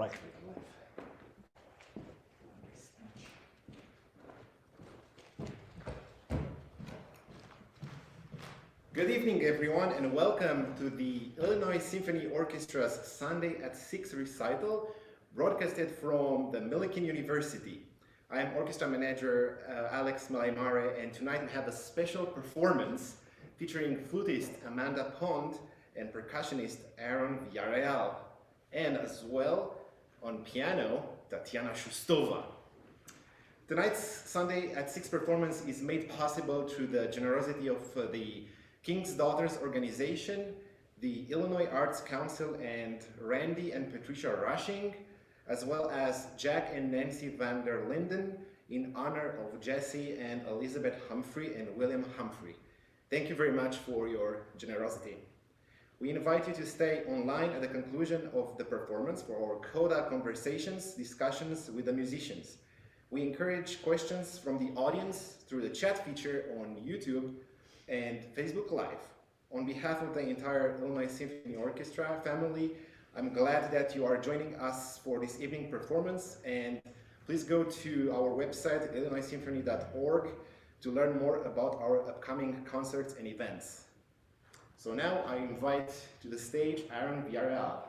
Right. Good evening, everyone, and welcome to the Illinois Symphony Orchestra's Sunday at 6 recital, broadcasted from the Millikan University. I am orchestra manager Alex Malaimare, and tonight we have a special performance featuring flutist Amanda Pond and percussionist Aaron Villareal, and as well on piano, Tatiana Shustova. Tonight's Sunday at 6 performance is made possible through the generosity of the King's Daughters organization, the Illinois Arts Council, and Randy and Patricia Rushing, as well as Jack and Nancy van der Linden in honor of Jesse and Elizabeth Humphrey and William Humphrey. Thank you very much for your generosity. We invite you to stay online at the conclusion of the performance for our Coda Conversations discussions with the musicians. We encourage questions from the audience through the chat feature on YouTube and Facebook Live. On behalf of the entire Illinois Symphony Orchestra family, I'm glad that you are joining us for this evening performance, and please go to our website, illinoissymphony.org, to learn more about our upcoming concerts and events. So now I invite to the stage Aaron Villareal.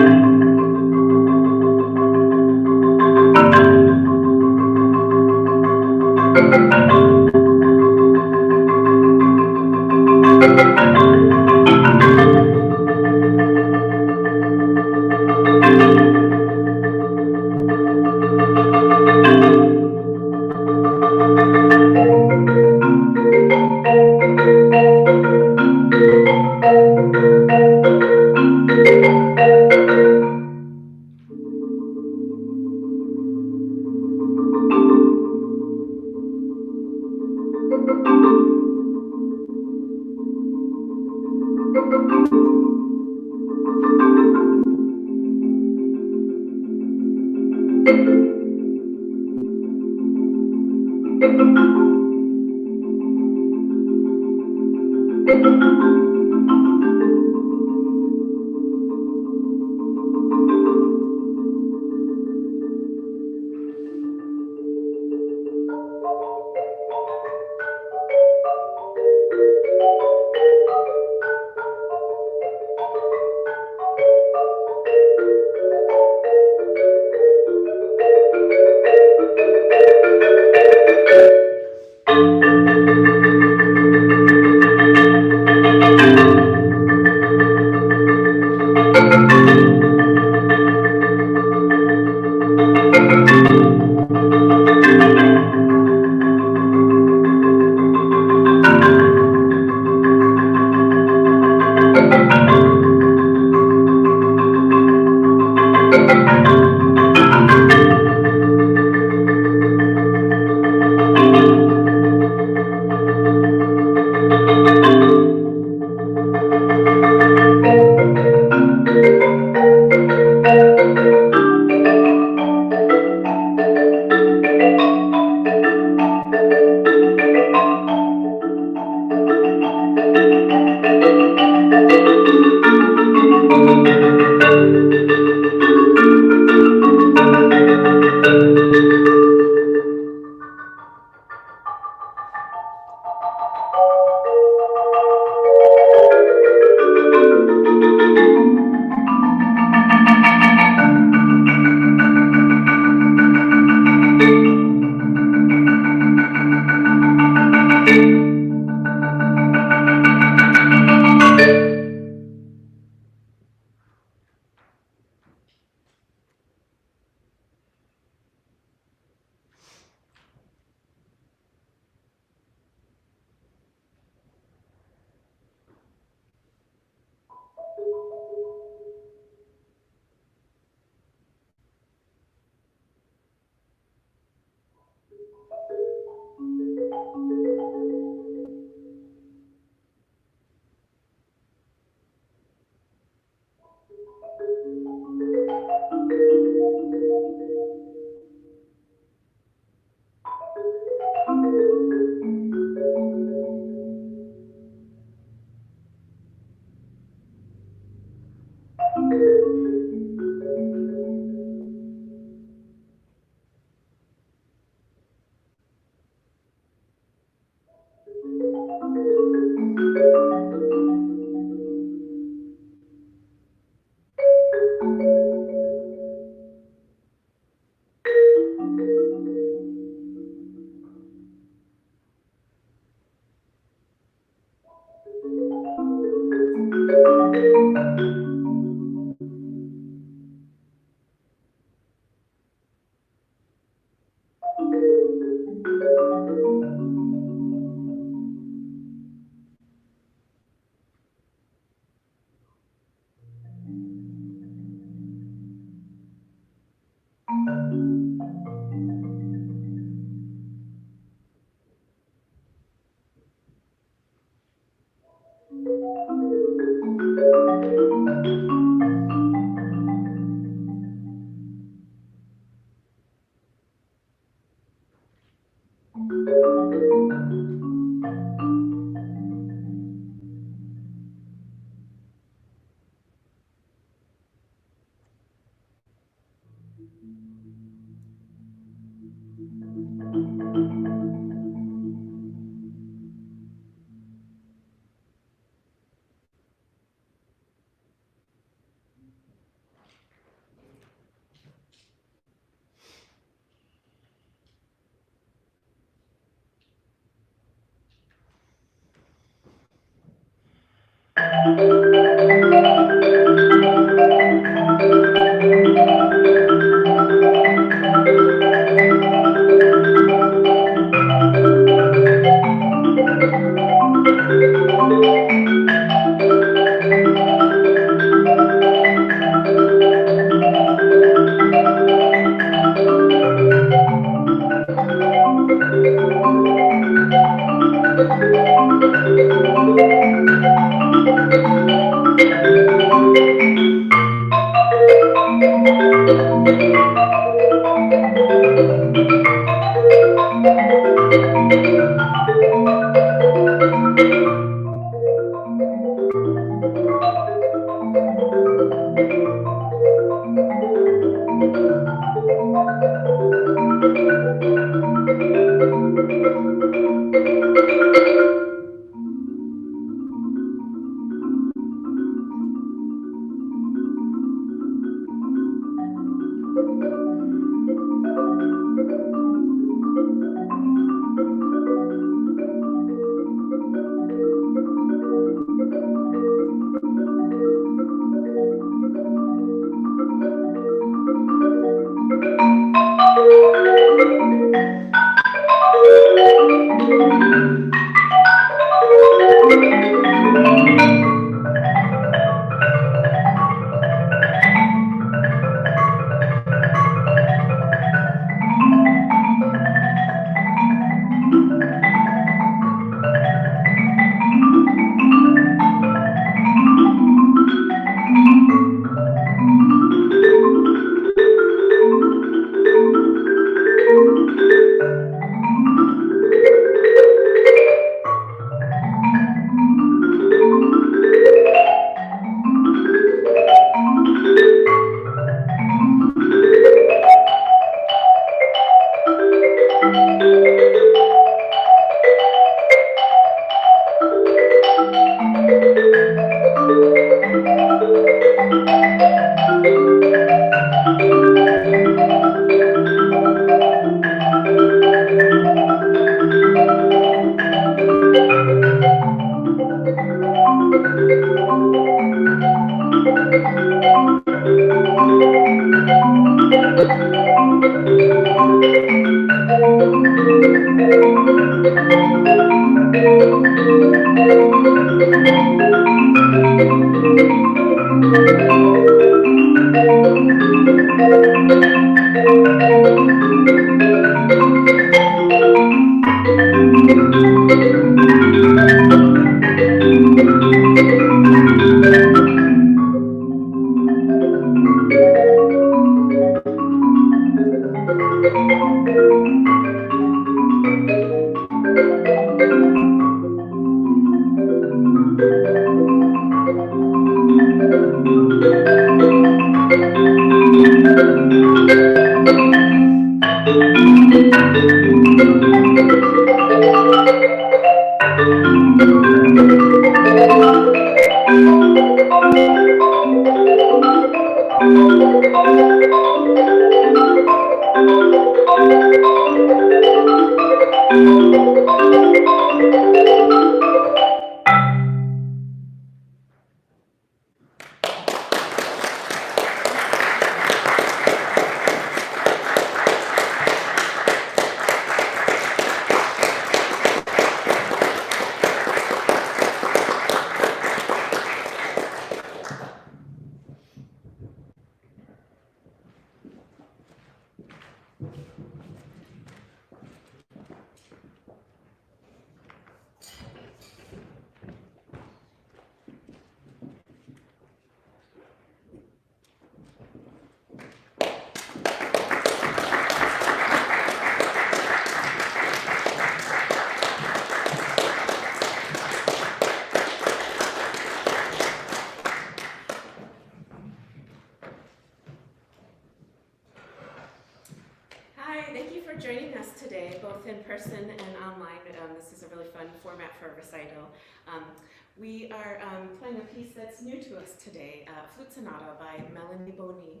We are playing a piece that's new to us today, Flute Sonata by Melanie Boni.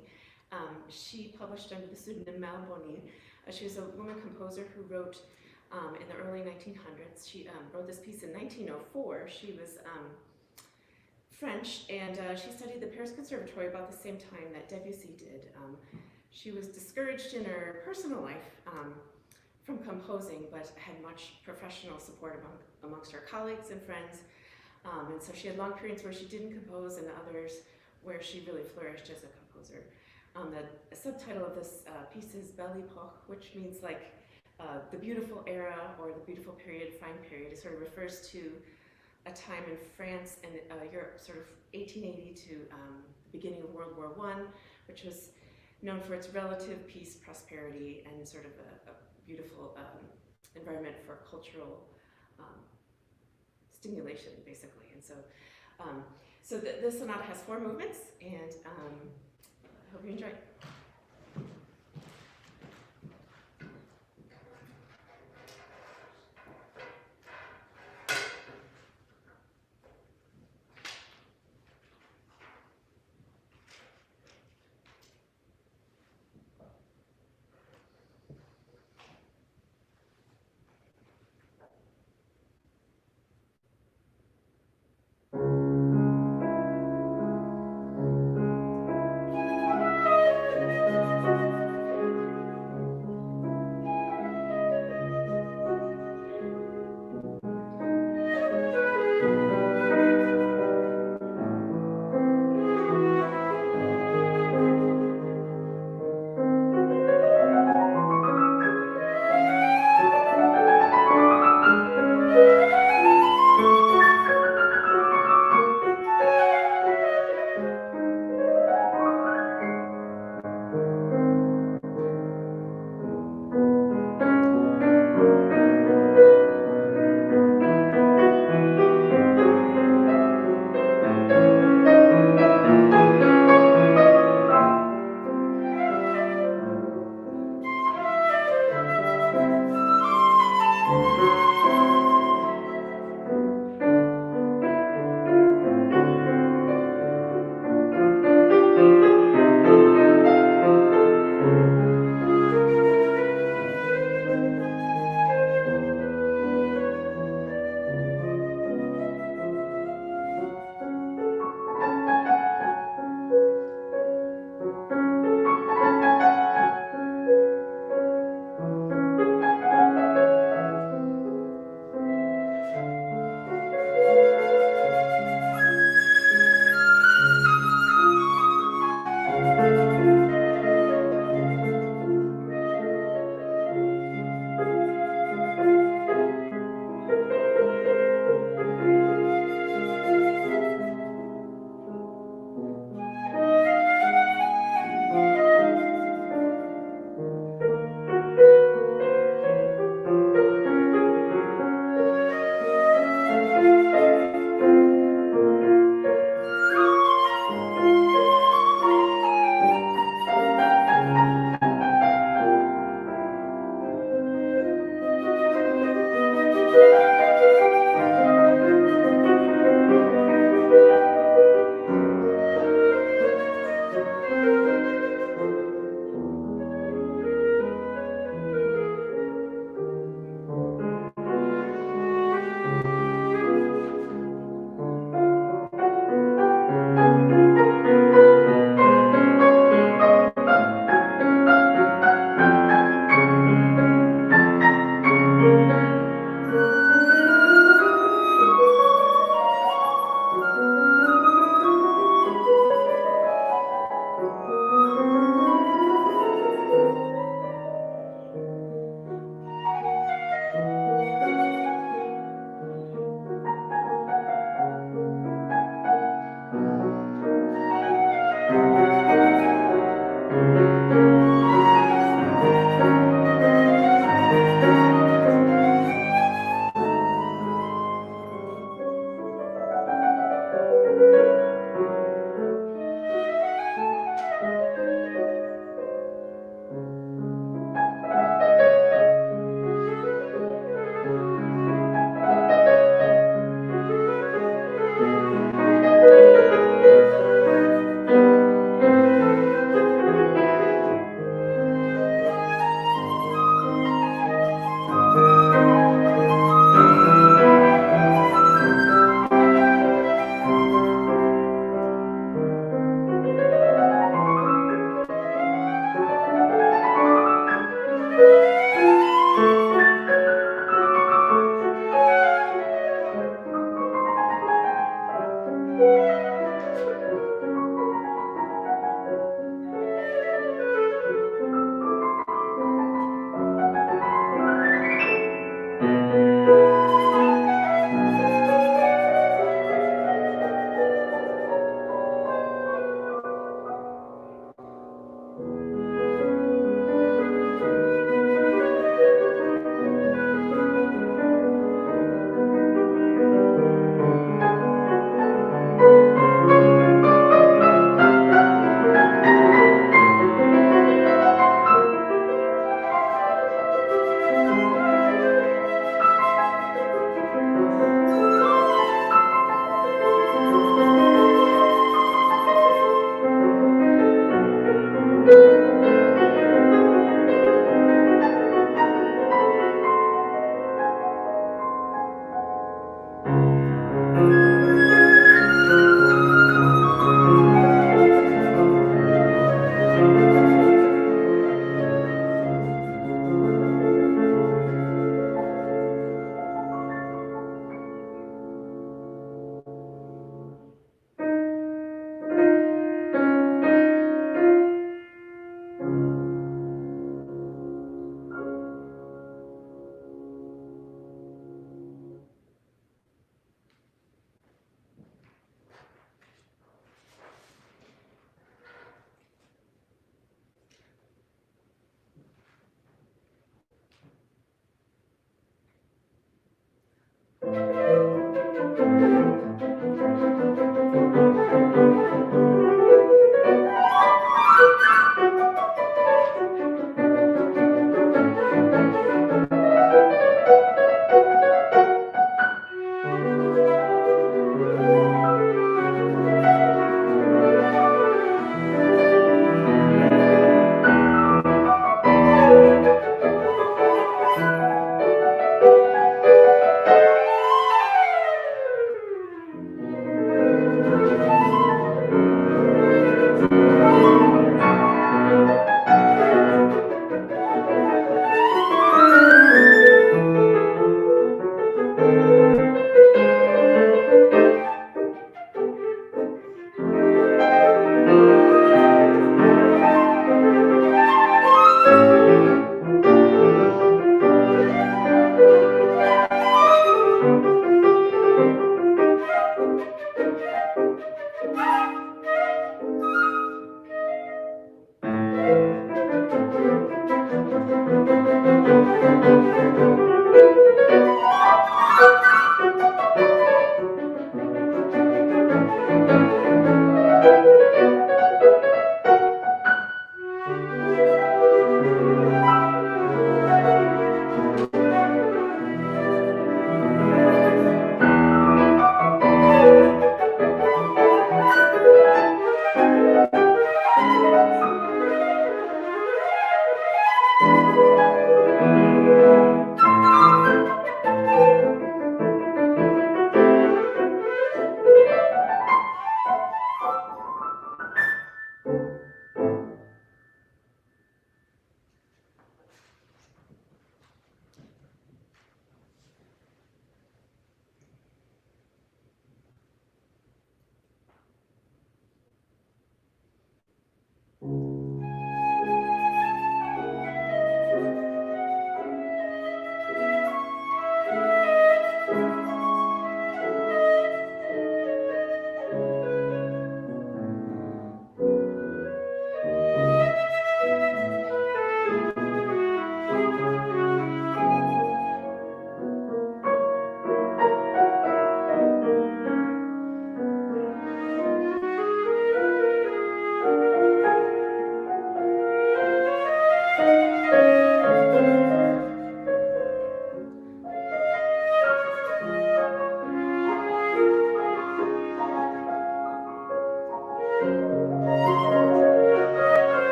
She published under the pseudonym Mel Boni. She was a woman composer who wrote in the early 1900s. She wrote this piece in 1904. She was French, and she studied the Paris Conservatory about the same time that Debussy did. She was discouraged in her personal life from composing, but had much professional support amongst her colleagues and friends. And so she had long periods where she didn't compose and others where she really flourished as a composer. The subtitle of this piece is Belle Époque, which means like the beautiful era or the beautiful period, fine period. It sort of refers to a time in France and Europe, sort of 1880 to the beginning of World War I, which was known for its relative peace, prosperity, and sort of a beautiful environment for cultural stimulation, basically. And so, this sonata has 4 movements, and I hope you enjoy it.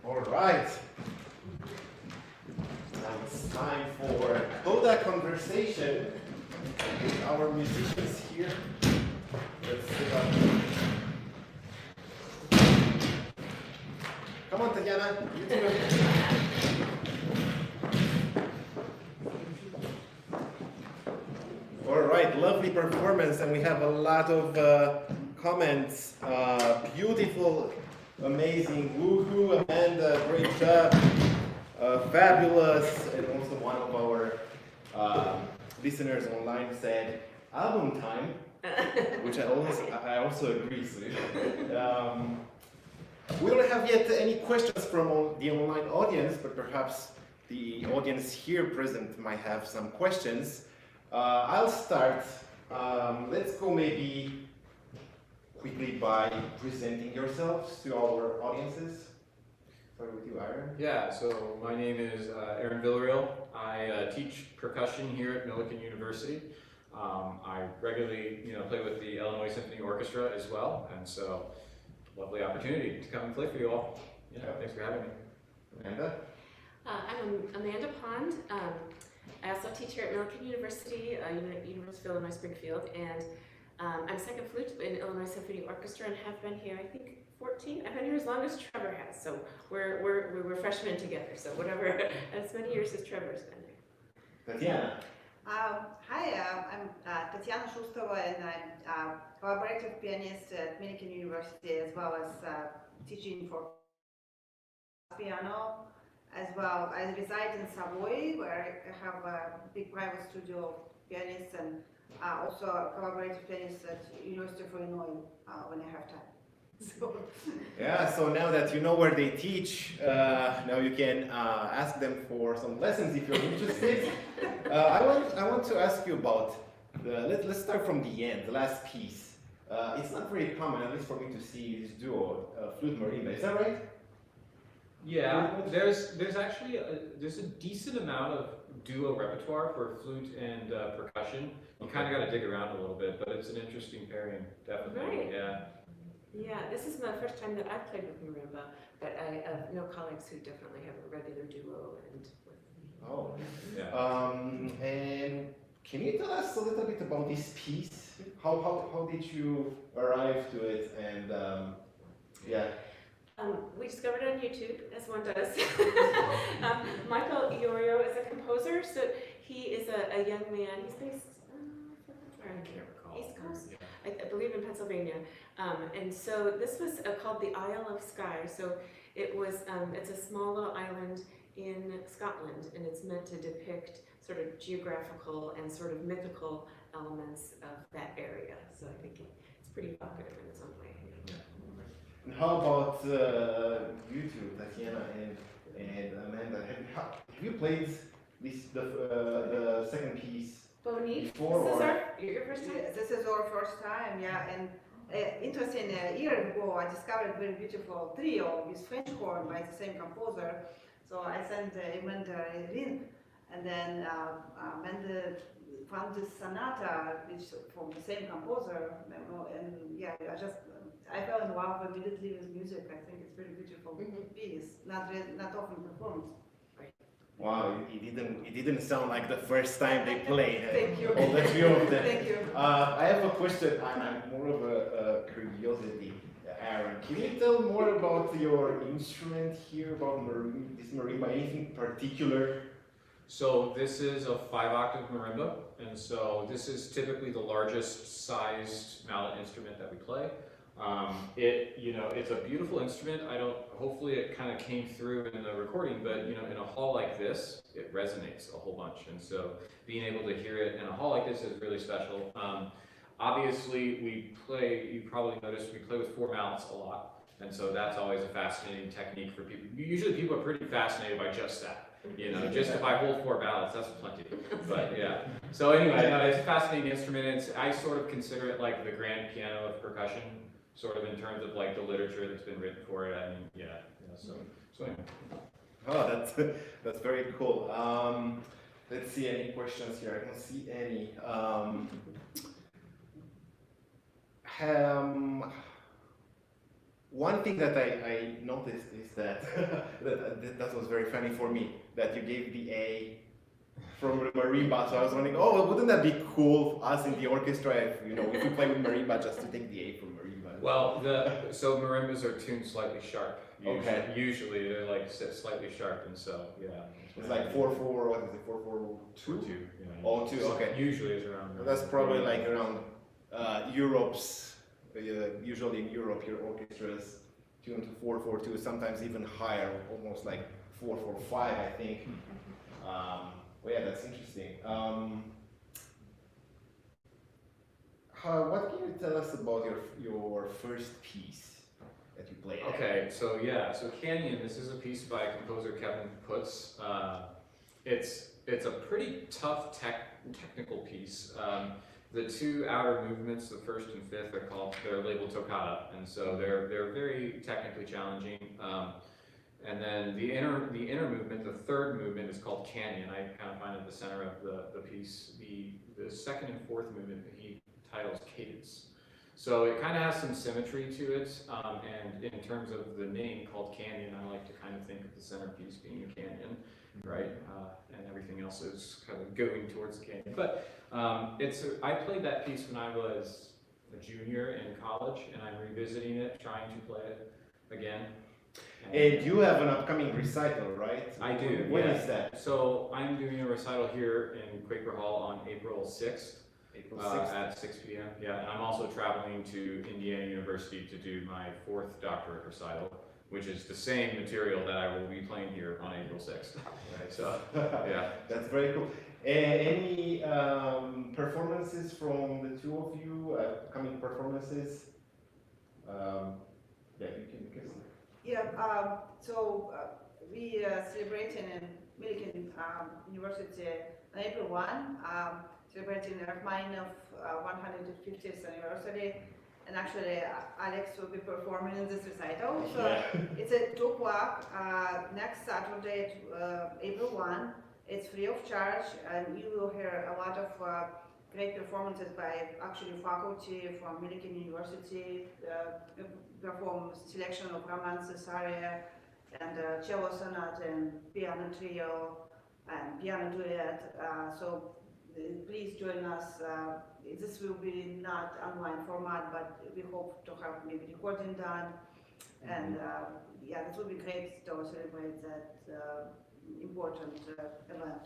All right. Now it's time for Coda Conversation with our musicians here. Let's sit up. Come on, Tatiana. You too. All right, lovely performance, and we have a lot of comments. Beautiful, amazing, woohoo, Amanda, great job, fabulous, and also one of our listeners online said album time, which I also agree with. We don't have yet any questions from the online audience, but perhaps the audience here present might have some questions. I'll start. Let's go maybe quickly by presenting yourselves to our audiences. Start with you, Aaron. Yeah, so my name is Aaron Villareal. I teach percussion here at Millikan University. I regularly, play with the Illinois Symphony Orchestra as well, and so lovely opportunity to come and play for you all. Yeah, thanks for having me. Amanda? I'm Amanda Pond. I also teach here at Millikan University, University of Illinois Springfield, and I'm second flute in Illinois Symphony Orchestra and have been here, I think, 14. I've been here as long as Trevor has, so we're freshmen together. So whatever, as many years as Trevor's been there. Tatiana. Hi, I'm Tatiana Shustova, and I'm a collaborative pianist at Millikan University, as well as teaching for piano. As well, I reside in Savoy, where I have a big private studio of pianists, and also a collaborative pianist at University of Illinois when I have time. So. Yeah, so now that you know where they teach, now you can ask them for some lessons if you're interested. I want to ask you about let's start from the end, the last piece. It's not very common, at least for me, to see this duo, flute marimba. Is that right? Yeah, there's actually there's a decent amount of duo repertoire for flute and percussion. You kind of got to dig around a little bit, but it's an interesting pairing, definitely. Right. Yeah. Yeah, this is the first time that I've played with marimba, but I have no colleagues who definitely have a regular duo and with. Oh. Yeah. And can you tell us a little bit about this piece? How did you arrive to it? And yeah. We discovered it on YouTube, as one does. Michael Iorio is a composer, so he is a young man. He's based, I can't recall. East Coast? Yeah. I believe in Pennsylvania. And so this was called the Isle of Skye. So it was, it's a small little island in Scotland, and it's meant to depict sort of geographical and sort of mythical elements of that area. So I think it's pretty evocative in its own way. And how about you two, Tatiana and Amanda? Have you played the second piece Bonnie, before? this is your first time? This is our first time, yeah. And interesting, a year ago I discovered a very beautiful trio with French horn by the same composer. So I sent Amanda a link, and then Amanda found this sonata which from the same composer, and yeah, I fell in love immediately with music. I think it's a very beautiful piece, not often performed. Wow, it didn't sound like the first time they played. Thank you. All the three of them. Thank you. I have a question, and I'm more of a curiosity. Aaron, can you tell more about your instrument here, about this marimba? Anything particular? So this is a 5-octave marimba, and so this is typically the largest sized mallet instrument that we play. It's a beautiful instrument. Hopefully it kind of came through in the recording, but in a hall like this, it resonates a whole bunch. And so being able to hear it in a hall like this is really special. Obviously you probably noticed we play with 4 mallets a lot. And so that's always a fascinating technique for people. Usually people are pretty fascinated by just that. Just if I hold 4 mallets, that's plenty. But yeah. So anyway, it's a fascinating instrument. I sort of consider it like the grand piano of percussion, sort of in terms of like the literature that's been written for it. I mean, so anyway. Oh, that's very cool. Let's see, any questions here? I don't see any. one thing that I noticed is that, that was very funny for me, that you gave the A from marimba, so I was wondering, oh, well, wouldn't that be cool, us in the orchestra, if, if we play with marimba, just to take the A from marimba? Well, so marimbas are tuned slightly sharp. Usually, Okay. usually they're like slightly sharp, and so yeah. It's like 4/4, what is it, 4/4/2? 2. Yeah. Oh, 2, okay. Usually it's around. Well, that's probably like around Europe's, usually in Europe, your orchestras tune to 4/4/2, sometimes even higher, almost like 4/4/5, I think. Well, yeah, that's interesting. What can you tell us about your first piece that you played? Okay, so yeah, so Canyon, this is a piece by composer Kevin Putz. It's a pretty tough technical piece. The two outer movements, the first and fifth, they're labeled toccata, and so they're very technically challenging. And then the inner movement, the third movement, is called Canyon. I kind of find it at the center of the piece. The second and fourth movement he titles Cadence. So it kind of has some symmetry to it, and in terms of the name called Canyon, I like to kind of think of the centerpiece being a canyon, right? And everything else is kind of going towards the canyon. But I played that piece when I was a junior in college, and I'm revisiting it, trying to play it again. And you have an upcoming recital, right? I do. When yeah. is that? So I'm doing a recital here in Quaker Hall on April 6th. April 6th. At 6 p.m. Yeah, and I'm also traveling to Indiana University to do my 4th doctorate recital, which is the same material that I will be playing here on April 6th. Right, so, yeah. That's very cool. Any performances from the two of you, upcoming performances? Yeah, you can guess. Yeah, so we celebrating in Millikan University on April 1, celebrating the Rachmaninoff 150th anniversary, and actually Alex will be performing in this recital. So it's at 2 o'clock next Saturday, April 1. It's free of charge, and you will hear a lot of great performances by actually faculty from Millikan University, perform selection of romances aria and cello sonata and piano trio and piano duet. So please join us. This will be not online format, but we hope to have maybe recording done. And yeah, this will be great to celebrate that important event.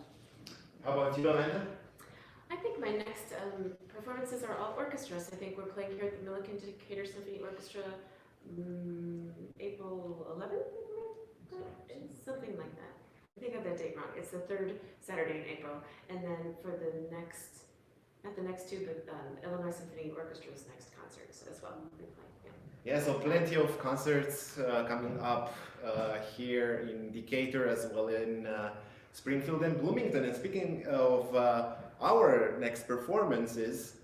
How about you, Amanda? I think my next performances are all orchestras. I think we're playing here at the Millikan Decatur Symphony Orchestra April 11th, something like that. I think I have that date wrong. It's the third Saturday in April, and then for the next, not the next two, but Illinois Symphony Orchestra's next concerts as well. Yeah, so plenty of concerts coming up here in Decatur as well in Springfield and Bloomington. And speaking of our next performances,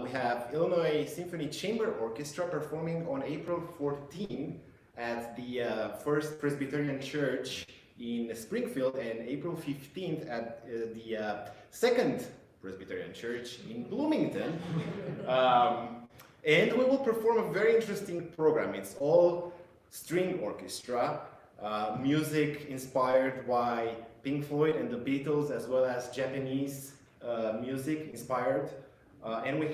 we have Illinois Symphony Chamber Orchestra performing on April 14 at the First Presbyterian Church in Springfield, and April 15th at the Second Presbyterian Church in Bloomington. And we will perform a very interesting program. It's all string orchestra, music inspired by Pink Floyd and the Beatles, as well as Japanese music inspired. And we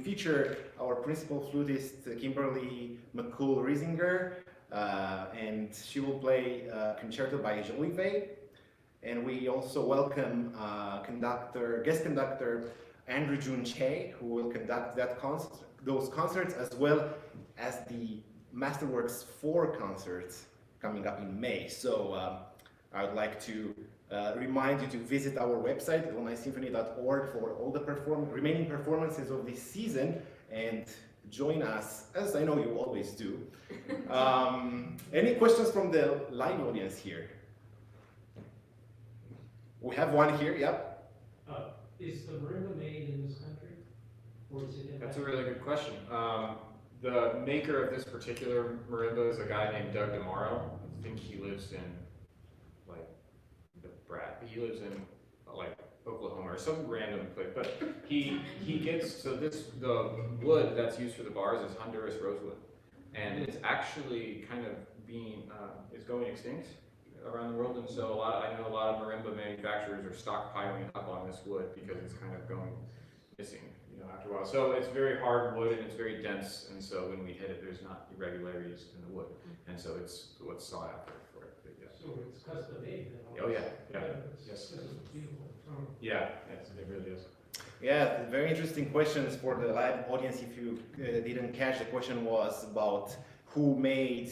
feature our principal flutist, Kimberly McCool-Riesinger, and she will play concerto by Jolivet. And we also welcome guest conductor Andrew Jun Che, who will conduct those concerts, as well as the Masterworks 4 concerts coming up in May. So I would like to remind you to visit our website, illinoissymphony.org, for all the remaining performances of this season, and join us, as I know you always do. Any questions from the live audience here? We have one here, yep. Is the marimba made in this country, or is it in? That's a really good question. The maker of this particular marimba is a guy named Doug DeMauro. I think he lives in, like, Nebraska. He lives in, like, Oklahoma or some random place. But he gets, so the wood that's used for the bars is Honduras rosewood, and it's actually kind of is going extinct around the world, and so I know a lot of marimba manufacturers are stockpiling up on this wood because it's kind of going missing, after a while. So it's very hard wood and it's very dense, and so when we hit it, there's not irregularities in the wood, and so it's what's sought after for it. But, yeah. So it's custom made then? Oh yeah, It's yes. beautiful. Yeah, yes, it really is. Yeah, very interesting questions for the live audience. If you didn't catch, the question was about who made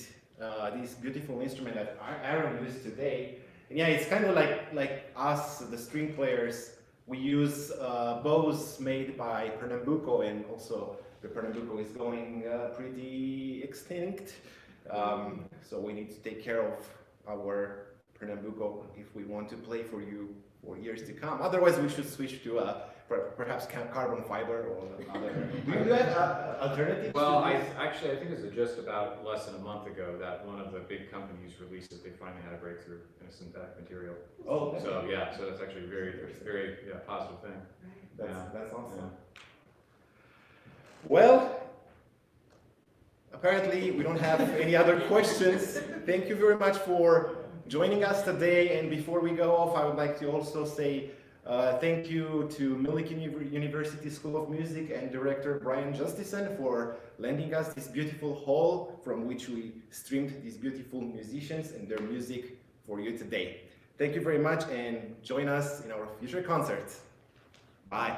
this beautiful instrument that Aaron used today. And yeah, it's kind of like us, the string players. We use bows made by Pernambuco, and also the Pernambuco is going pretty extinct. So we need to take care of our Pernambuco if we want to play for you for years to come. Otherwise, we should switch to perhaps carbon fiber or other. Do you have alternatives? Well, I think it was just about less than a month ago that one of the big companies released that they finally had a breakthrough in a synthetic material. Oh, So yeah, so that's actually a very positive thing. that's awesome. Well, apparently we don't have any other questions. Thank you very much for joining us today. And before we go off, I would like to also say thank you to Millikan University School of Music and director Brian Justison for lending us this beautiful hall from which we streamed these beautiful musicians and their music for you today. Thank you very much, and join us in our future concerts. Bye.